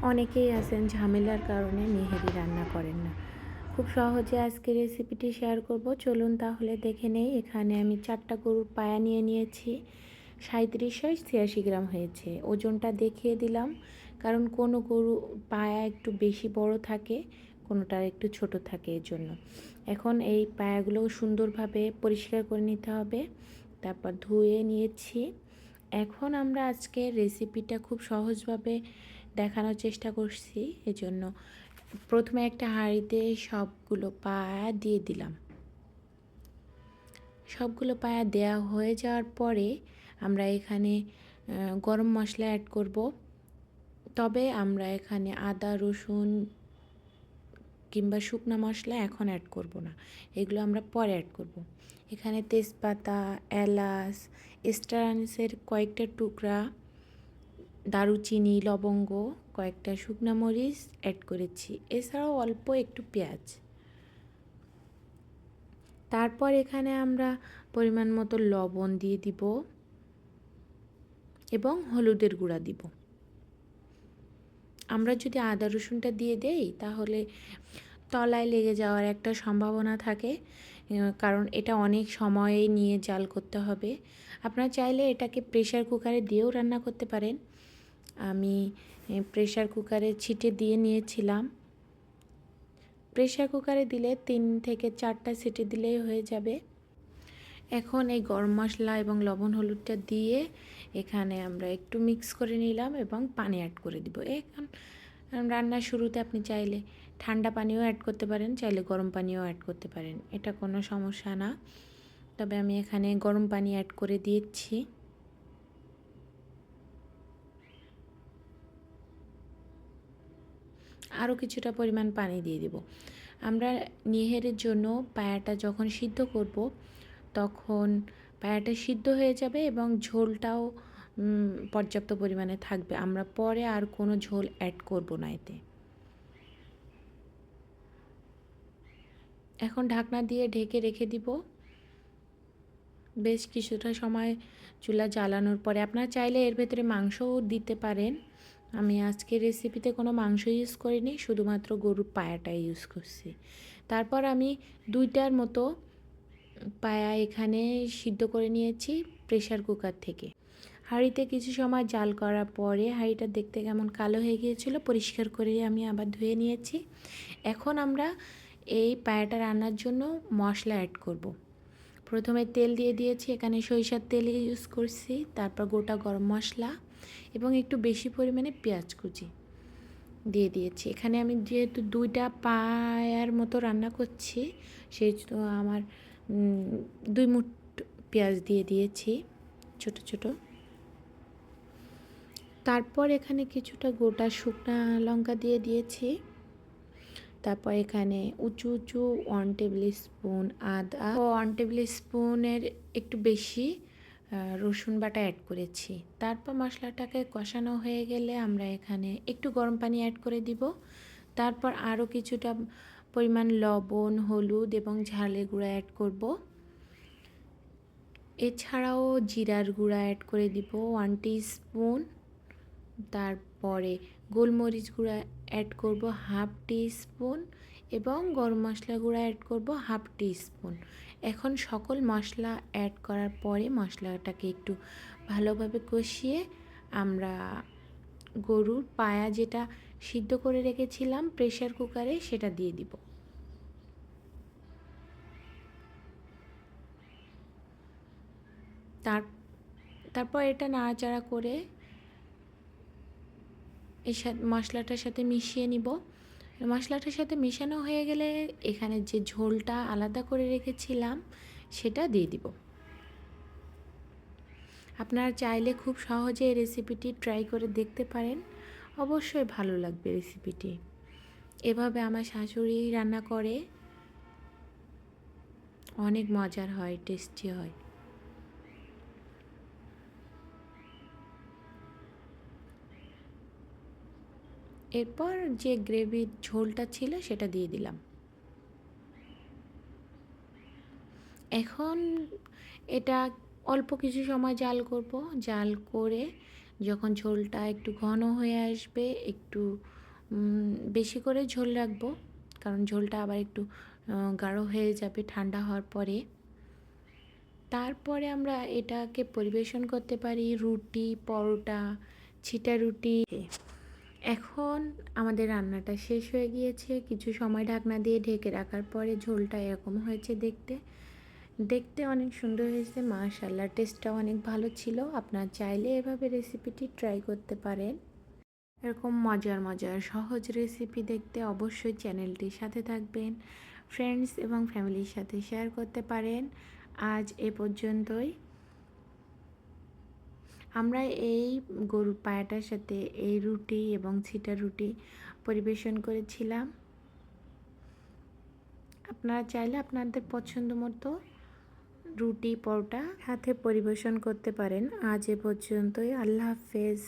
অনেকেই আছেন ঝামেলার কারণে নেহেরি রান্না করেন না। খুব সহজে আজকে রেসিপিটি শেয়ার করব, চলুন তাহলে দেখে নেই। এখানে আমি 4টা গরুর পায়া নিয়ে নিয়েছি। 3786 গ্রাম হয়েছে। ওজনটা দেখিয়ে দিলাম, কারণ কোনো গরু পায়া একটু বেশি বড় থাকে, কোনোটা একটু ছোট থাকে, এর জন্য। এখন এই পায়াগুলো সুন্দরভাবে পরিষ্কার করে নিতে হবে, তারপর ধুয়ে নিয়েছি। এখন আমরা আজকে রেসিপিটা খুব সহজভাবে দেখানোর চেষ্টা করছি, এজন্য প্রথমে একটা হাঁড়িতে সবগুলো পায়া দিয়ে দিলাম। সবগুলো পায়া দেয়া হয়ে যাওয়ার পরে আমরা এখানে গরম মশলা অ্যাড করব। তবে আমরা এখানে আদা রসুন কিংবা শুকনো মশলা এখন অ্যাড করব না, এগুলো আমরা পরে অ্যাড করব। এখানে তেজপাতা, এলাচ, স্টার আনিসের কয়েকটা টুকরা, দারুচিনি, লবঙ্গ, কয়েকটা শুকনো মরিচ অ্যাড করেছি, এছাড়াও অল্প একটু পেঁয়াজ। তারপর এখানে আমরা পরিমাণ মতো লবণ দিয়ে দিব এবং হলুদের গুঁড়া দিব। আমরা যদি আদা রসুনটা দিয়ে দেই তাহলে তলায় লেগে যাওয়ার একটা সম্ভাবনা থাকে, কারণ এটা অনেক সময় নিয়ে জাল করতে হবে। আপনারা চাইলে এটাকে প্রেসার কুকারে দিয়েও রান্না করতে পারেন। আমি প্রেসার কুকারে ছিটে দিয়ে নিয়েছিলাম। প্রেসার কুকারে দিলে 3 থেকে 4টা সিটি দিলেই হয়ে যাবে। এখন এই গরম মশলা এবং লবণ হলুদটা দিয়ে এখানে আমরা একটু মিক্স করে নিলাম এবং পানি অ্যাড করে দিব। এখন রান্নার শুরুতে আপনি চাইলে ঠান্ডা পানিও অ্যাড করতে পারেন, চাইলে গরম পানিও অ্যাড করতে পারেন, এটা কোনো সমস্যা না। তবে আমি এখানে গরম পানি অ্যাড করে দিয়েছি। আরও কিছুটা পরিমাণ পানি দিয়ে দিব। আমরা নিহেরের জন্য পায়াটা যখন সিদ্ধ করব তখন পায়াটা সিদ্ধ হয়ে যাবে এবং ঝোলটাও পর্যাপ্ত পরিমাণে থাকবে। আমরা পরে আর কোনো ঝোল অ্যাড করব না এতে। এখন ঢাকনা দিয়ে ঢেকে রেখে দিব বেশ কিছুটা সময়। চুলা জ্বালানোর পরে আপনারা চাইলে এর ভেতরে মাংসও দিতে পারেন। আমি আজকের রেসিপিতে কোনো মাংস ইউজ করিনি, শুধুমাত্র গরুর পায়াটা ইউজ করছি। তারপর আমি 2টার মতো পায়া এখানে সিদ্ধ করে নিয়েছি প্রেসার কুকার থেকে। হাঁড়িতে কিছু সময় জাল করার পরে হাঁড়িটা দেখতে কেমন কালো হয়ে গিয়েছিল, পরিষ্কার করে আমি আবার ধুয়ে নিয়েছি। এখন আমরা এই পায়াটা রান্নার জন্য মশলা অ্যাড করব। প্রথমে তেল দিয়ে দিয়েছি, এখানে সরিষার তেল ইউজ করছি, তারপর গোটা গরম মশলা এবং একটু বেশি পরিমাণে পেঁয়াজ কুচি দিয়ে দিয়েছি। এখানে আমি যেহেতু 2টা পায়ার মতো রান্না করছি, সেই আমার 2 মুঠ পেঁয়াজ দিয়ে দিয়েছি ছোট ছোট। তারপর এখানে কিছুটা গোটা শুকনা লঙ্কা দিয়ে দিয়েছি। তারপর এখানে উঁচু উঁচু 1 টেবিল স্পুন আদা ও 1 টেবিল স্পুনের একটু বেশি রসুন বাটা অ্যাড করেছি। তারপর মশলাটাকে কষানো হয়ে গেলে আমরা এখানে একটু গরম পানি অ্যাড করে দিব। তারপর আরও কিছুটা পরিমাণ লবণ, হলুদ এবং ঝালের গুঁড়া অ্যাড করব। এছাড়াও জিরার গুঁড়া অ্যাড করে দিব 1 টিস্পুন। তারপরে গোলমরিচ গুঁড়া অ্যাড করব 1/2 টিস্পুন এবং গরম মশলা গুঁড়া অ্যাড করব 1/2 টিস্পুন। এখন সকল মশলা অ্যাড করার পরে মশলাটাকে একটু ভালোভাবে কষিয়ে আমরা গরুর পায়া যেটা সিদ্ধ করে রেখেছিলাম প্রেসার কুকারে সেটা দিয়ে দিব। তারপর এটা নাড়াচাড়া করে এর সাথে মশলাটার সাথে মিশিয়ে নিব। মশলাটার সাথে মেশানো হয়ে গেলে এখানে যে ঝোলটা আলাদা করে রেখেছিলাম সেটা দিয়ে দিব। আপনারা চাইলে খুব সহজে এই রেসিপিটি ট্রাই করে দেখতে পারেন, অবশ্যই ভালো লাগবে রেসিপিটি। এভাবে আমার শাশুড়ি রান্না করে, অনেক মজার হয়, টেস্টি হয়। এরপর যে গ্রেভির ঝোলটা ছিল সেটা দিয়ে দিলাম। এখন এটা অল্প কিছু সময় জাল করব। জাল করে যখন ঝোলটা একটু ঘন হয়ে আসবে, একটু বেশি করে ঝোল রাখবো, কারণ ঝোলটা আবার একটু গাঢ় হয়ে যাবে ঠান্ডা হওয়ার পরে। তারপরে আমরা এটাকে পরিবেশন করতে পারি রুটি, পরোটা, ছিটা রুটি। এখন আমাদের রান্নাটা শেষ হয়ে গিয়েছে। কিছু সময় ঢাকনা দিয়ে ঢেকে রাখার পরে ঝোলটা এরকম হয়েছে দেখতে। দেখতে অনেক সুন্দর হয়েছে, মাশাআল্লাহ, টেস্টটাও অনেক ভালো ছিল। আপনারা চাইলে এভাবে রেসিপিটি ট্রাই করতে পারেন। এরকম মজার মজার সহজ রেসিপি দেখতে অবশ্যই চ্যানেলটির সাথে থাকবেন, ফ্রেন্ডস এবং ফ্যামিলির সাথে শেয়ার করতে পারেন। আজ এ পর্যন্তই। আমরা এই গরুর পায়াটার সাথে এই রুটি এবং ছিটা রুটি পরিবেশন করেছিলাম। আপনারা চাইলে আপনাদের পছন্দ মতো রুটি, পরোটা সাথে পরিবেশন করতে পারেন। আজ এ পর্যন্তই। আল্লাহ হাফেজ।